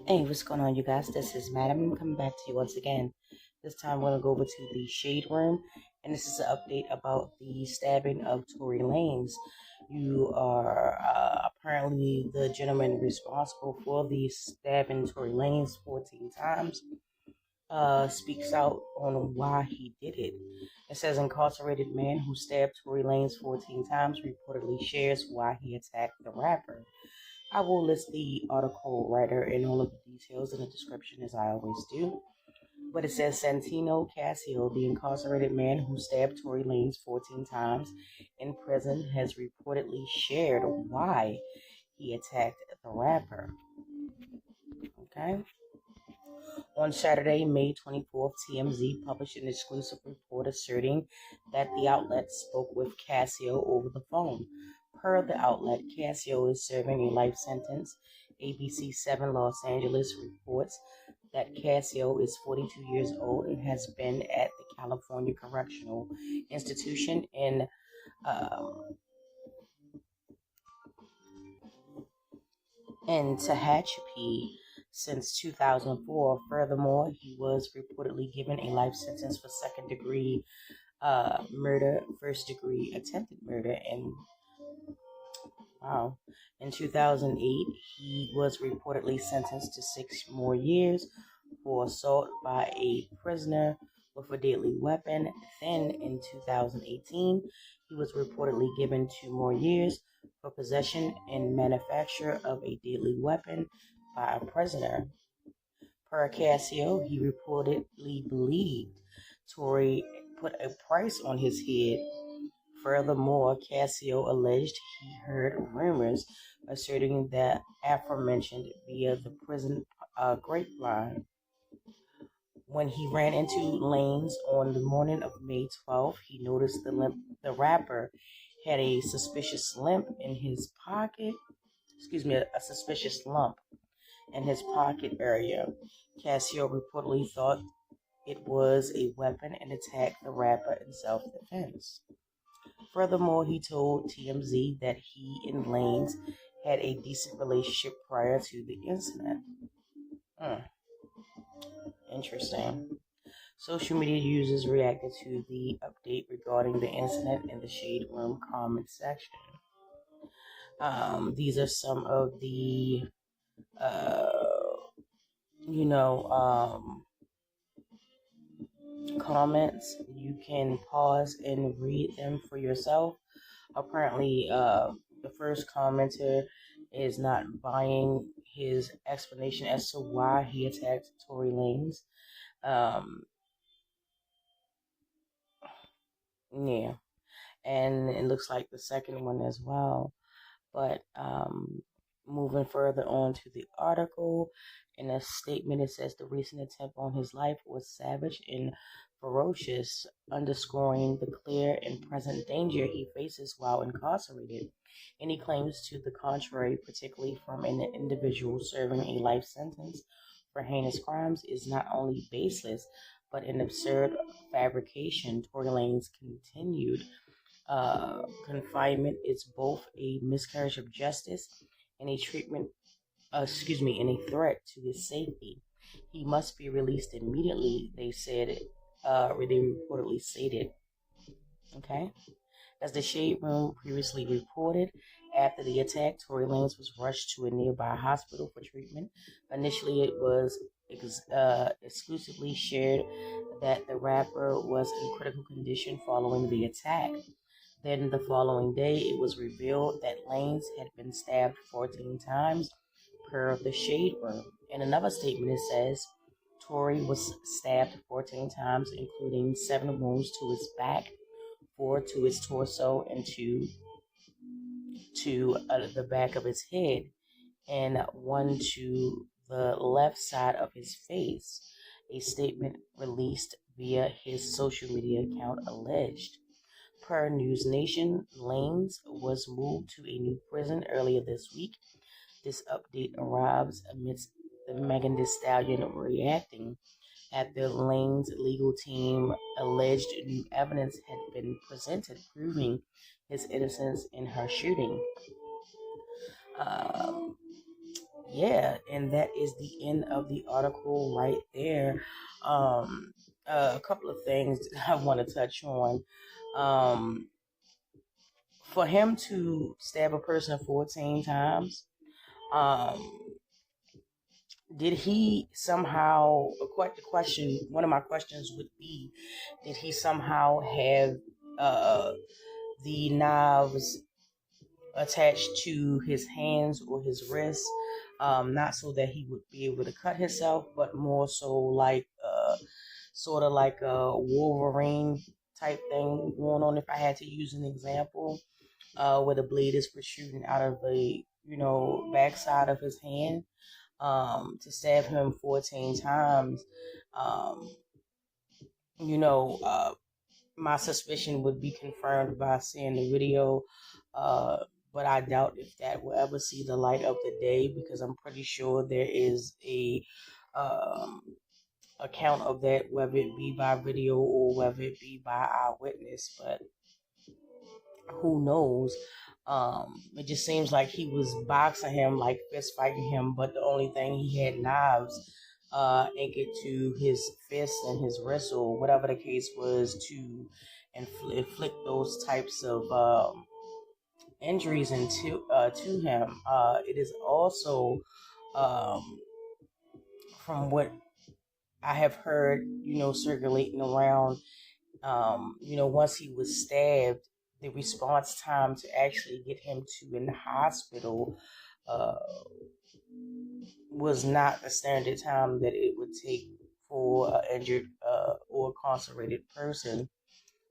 Hey, what's going on, you guys? This is Madam. I'm coming back to you once again. This time, we're going to go over to the Shade Room, and this is an update about the stabbing of Tory Lanez. You are apparently the gentleman responsible for the stabbing Tory Lanez 14 times. Speaks out on why he did it. It says incarcerated man who stabbed Tory Lanez 14 times reportedly shares why he attacked the rapper. I will list the article writer and all of the details in the description as I always do. But it says Santino Casio, the incarcerated man who stabbed Tory Lanez 14 times in prison, has reportedly shared why he attacked the rapper. Okay. On Saturday, May 24th, TMZ published an exclusive report asserting that the outlet spoke with Casio over the phone. Per the outlet, Casio is serving a life sentence. ABC 7 Los Angeles reports that Casio is 42 years old and has been at the California Correctional Institution in Tehachapi since 2004. Furthermore, he was reportedly given a life sentence for second-degree murder, first-degree attempted murder, and in 2008, he was reportedly sentenced to 6 more years for assault by a prisoner with a deadly weapon. Then, in 2018, he was reportedly given 2 more years for possession and manufacture of a deadly weapon by a prisoner. Per Casio, he reportedly believed Tory put a price on his head. Furthermore, Casio alleged he heard rumors asserting that aforementioned via the prison grapevine. When he ran into Lanez on the morning of May 12th, he noticed the rapper had a suspicious limp in his pocket. A suspicious lump in his pocket area. Casio reportedly thought it was a weapon and attacked the rapper in self-defense. Furthermore, he told TMZ that he and Lanez had a decent relationship prior to the incident. Interesting. Social media users reacted to the update regarding the incident in the Shade Room comment section. These are some of the, comments. You can pause and read them for yourself. Apparently, the first commenter is not buying his explanation as to why he attacked Tory Lanez. Yeah, and it looks like the second one as well. But moving further on to the article, in a statement it says the recent attempt on his life was savage and ferocious, underscoring the clear and present danger he faces while incarcerated. Any claims to the contrary, particularly from an individual serving a life sentence for heinous crimes, is not only baseless but an absurd fabrication. Tory Lanez continued confinement is both a miscarriage of justice and a and a threat to his safety. He must be released immediately, they reportedly stated. Okay? As the Shade Room previously reported, after the attack, Tory Lanez was rushed to a nearby hospital for treatment. Initially, it was exclusively shared that the rapper was in critical condition following the attack. Then the following day, it was revealed that Lanez had been stabbed 14 times per the Shade Room. In another statement, it says Tory was stabbed 14 times, including 7 wounds to his back, 4 to his torso, and 2 to the back of his head, and 1 to the left side of his face. A statement released via his social media account alleged. Per News Nation, Lanez was moved to a new prison earlier this week. This update arrives amidst the Megan Thee Stallion reacting after Lanez's legal team alleged new evidence had been presented proving his innocence in her shooting. yeah, and that is the end of the article right there. Um, a couple of things I want to touch on. Um, for him to stab a person 14 times, um, did he somehow, the question, one of my questions would be, did he somehow have uh, the knives attached to his hands or his wrists, not so that he would be able to cut himself, but more so like sort of like a Wolverine type thing going on? If I had to use an example, where the blade is protruding out of the backside of his hand, to stab him 14 times, um, you know, uh, my suspicion would be confirmed by seeing the video, uh, but I doubt if that will ever see the light of the day, because I'm pretty sure there is a um, account of that, whether it be by video or whether it be by eyewitness. But who knows? It just seems like he was boxing him, like fist fighting him, but the only thing, he had knives anchored to his fist and his wrist, or whatever the case was, to inflict those types of injuries to him. It is also, um, from what I have heard, circulating around, once he was stabbed, the response time to actually get him to in the hospital uh, was not the standard time that it would take for an injured or incarcerated person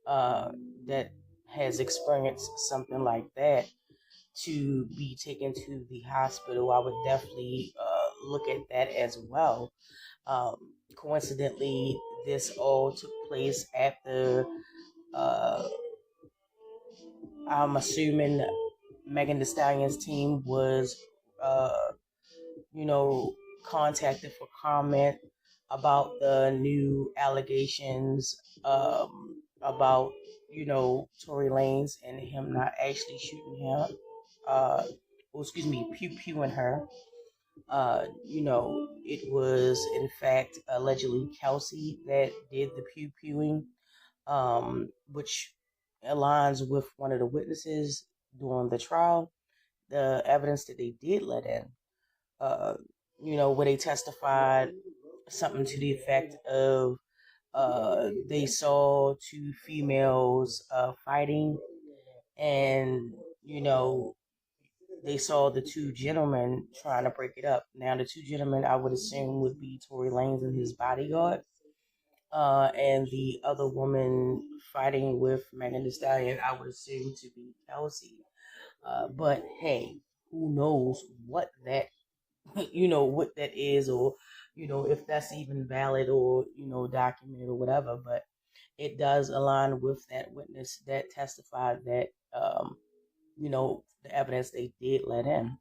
uh, that has experienced something like that to be taken to the hospital. I would definitely look at that as well. Um, Coincidentally, this all took place after, uh, I'm assuming, Megan Thee Stallion's team was, uh, you know, contacted for comment about the new allegations, about, Tory Lanez and him not actually shooting him, excuse me, pew-pewing her. It was in fact allegedly Kelsey that did the pew-pewing, which aligns with one of the witnesses during the trial. The evidence that they did let in, uh, where they testified something to the effect of, they saw two females fighting, and they saw the two gentlemen trying to break it up. Now, the two gentlemen I would assume would be Tory Lanez and his bodyguard, and the other woman fighting with Megan Thee Stallion, I would assume to be Kelsey. But hey, who knows what that, what that is, or if that's even valid, or documented, or whatever. But it does align with that witness that testified that, the evidence they did let in.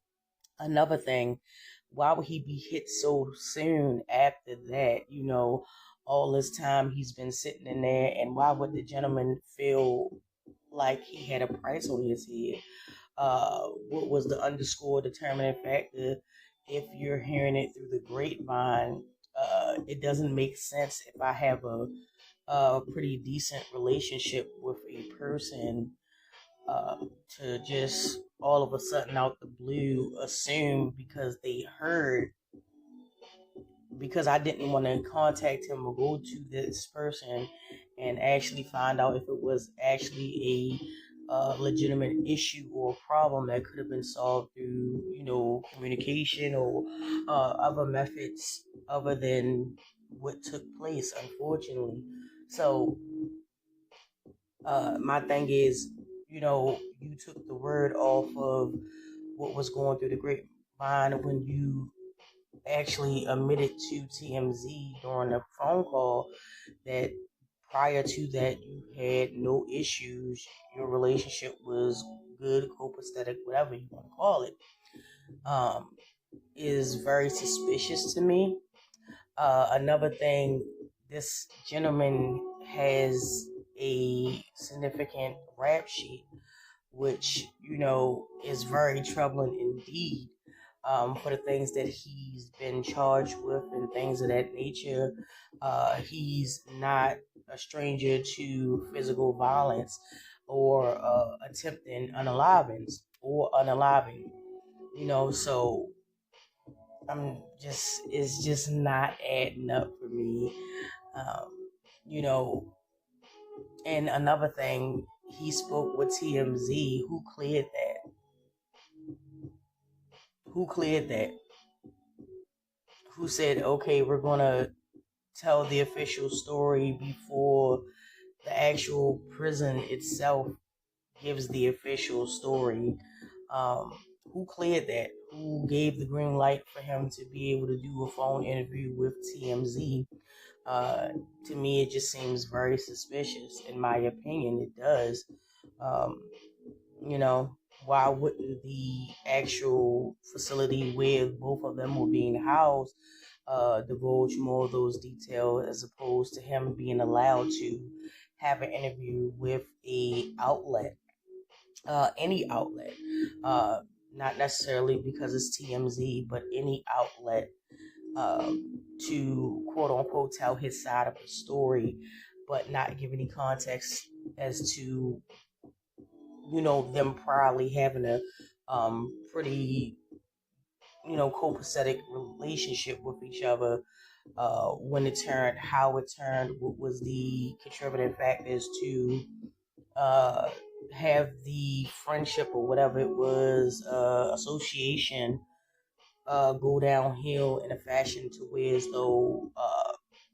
Another thing, why would he be hit so soon after that? All this time he's been sitting in there, and why would the gentleman feel like he had a price on his head? What was the underscore determining factor? If you're hearing it through the grapevine, it doesn't make sense. If I have a pretty decent relationship with a person, uh, to just all of a sudden out the blue assume, because I didn't want to contact him or go to this person and actually find out if it was actually a legitimate issue or problem that could have been solved through, communication, or other methods other than what took place, unfortunately. So, my thing is, you took the word off of what was going through the grapevine when you actually admitted to TMZ during a phone call that prior to that you had no issues, your relationship was good, copacetic, whatever you want to call it, um, is very suspicious to me. Another thing, this gentleman has a significant rap sheet, which, is very troubling indeed. for the things that he's been charged with and things of that nature. He's not a stranger to physical violence or attempting unaliving. So it's just not adding up for me. Um, you know, and another thing, he spoke with TMZ. Who cleared that? Who cleared that? Who said, okay, we're gonna tell the official story before the actual prison itself gives the official story? Who cleared that? Who gave the green light for him to be able to do a phone interview with TMZ? To me, it just seems very suspicious. In my opinion, it does. Um, you know, why wouldn't the actual facility where both of them were being housed divulge more of those details as opposed to him being allowed to have an interview with a outlet, any outlet, not necessarily because it's TMZ, but any outlet, to quote unquote tell his side of the story, but not give any context as to them probably having a pretty copacetic relationship with each other. When it turned, how it turned, what was the contributing factors to uh, have the friendship or whatever it was, association, go downhill in a fashion to where as though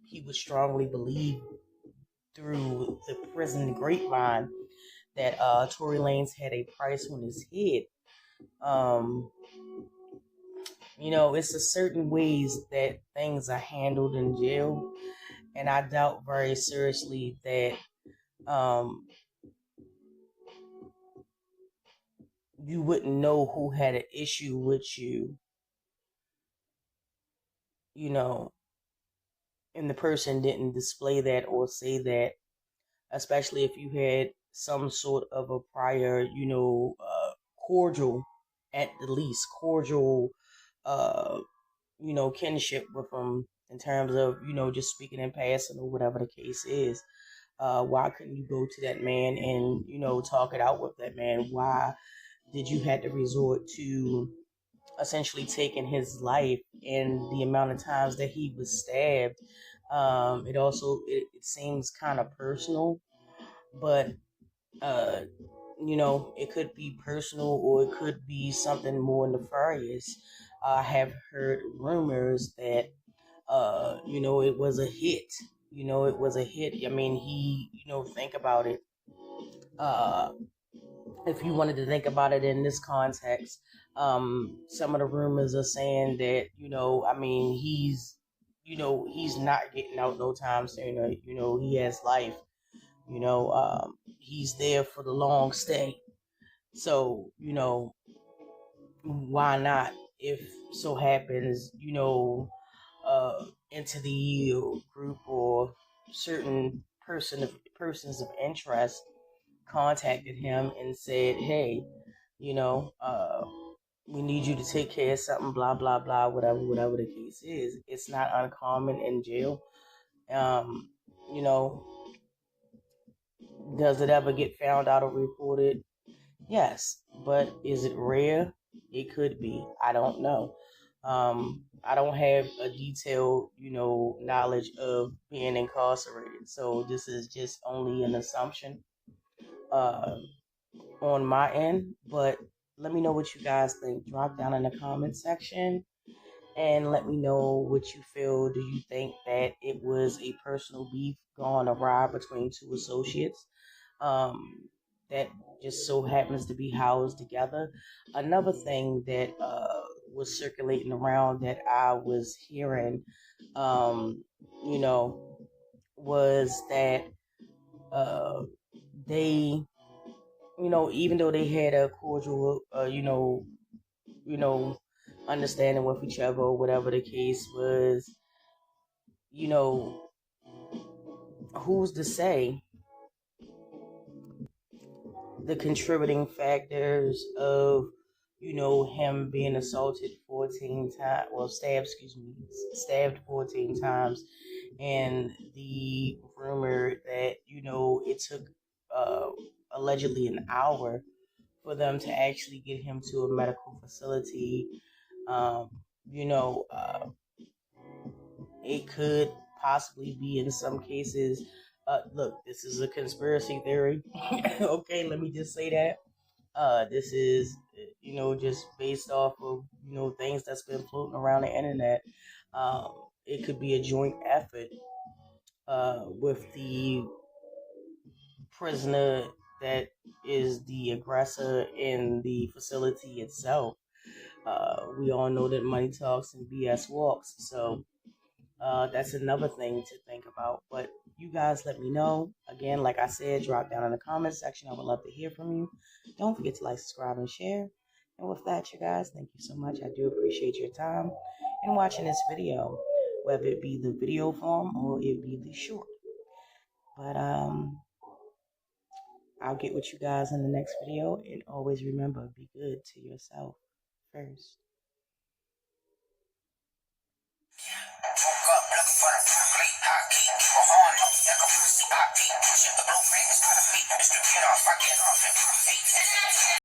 he would strongly believe through the prison grapevine that Tory Lanez had a price on his head. Um, it's a certain ways that things are handled in jail, and I doubt very seriously that um, you wouldn't know who had an issue with you, you know, and the person didn't display that or say that, especially if you had some sort of a prior, cordial, at the least, cordial, uh, kinship with them in terms of, just speaking in passing or whatever the case is. Why couldn't you go to that man and, talk it out with that man? Why did you have to resort to essentially taking his life and the amount of times that he was stabbed? It seems kind of personal, but uh, it could be personal or it could be something more nefarious. I have heard rumors that it was a hit. It was a hit. I mean, think about it. Uh, if you wanted to think about it in this context, some of the rumors are saying that, I mean, he's not getting out no time soon. He has life. He's there for the long stay. So, why not? If so happens, into the group or certain persons of interest contacted him and said, "Hey, you know, uh, we need you to take care of something, blah blah blah, whatever the case is." It's not uncommon in jail. Um, you know, does it ever get found out or reported? Yes, but is it rare? It could be. I don't know. I don't have a detailed, knowledge of being incarcerated, so this is just only an assumption uh, on my end. But let me know what you guys think. Drop down in the comment section and let me know what you feel. Do you think that it was a personal beef gone awry between two associates um, that just so happens to be housed together? Another thing that was circulating around that I was hearing, um, you know, was that they, even though they had a cordial, you know, understanding with each other or whatever the case was, you know, who's to say the contributing factors of him being assaulted 14 times, well, stabbed 14 times, and the rumor that, it took allegedly an hour for them to actually get him to a medical facility. Um, you know, uh, it could possibly be in some cases. Look, this is a conspiracy theory. Okay, let me just say that. This is, just based off of, things that's been floating around the internet. It could be a joint effort with the prisoner that is the aggressor in the facility itself. We all know that money talks and BS walks. So that's another thing to think about. But you guys let me know. Again, like I said, drop down in the comments section. I would love to hear from you. Don't forget to like, subscribe, and share. And with that, you guys, thank you so much. I do appreciate your time in watching this video, whether it be the video form or it be the short. But I'll get with you guys in the next video. And always remember, be good to yourself first.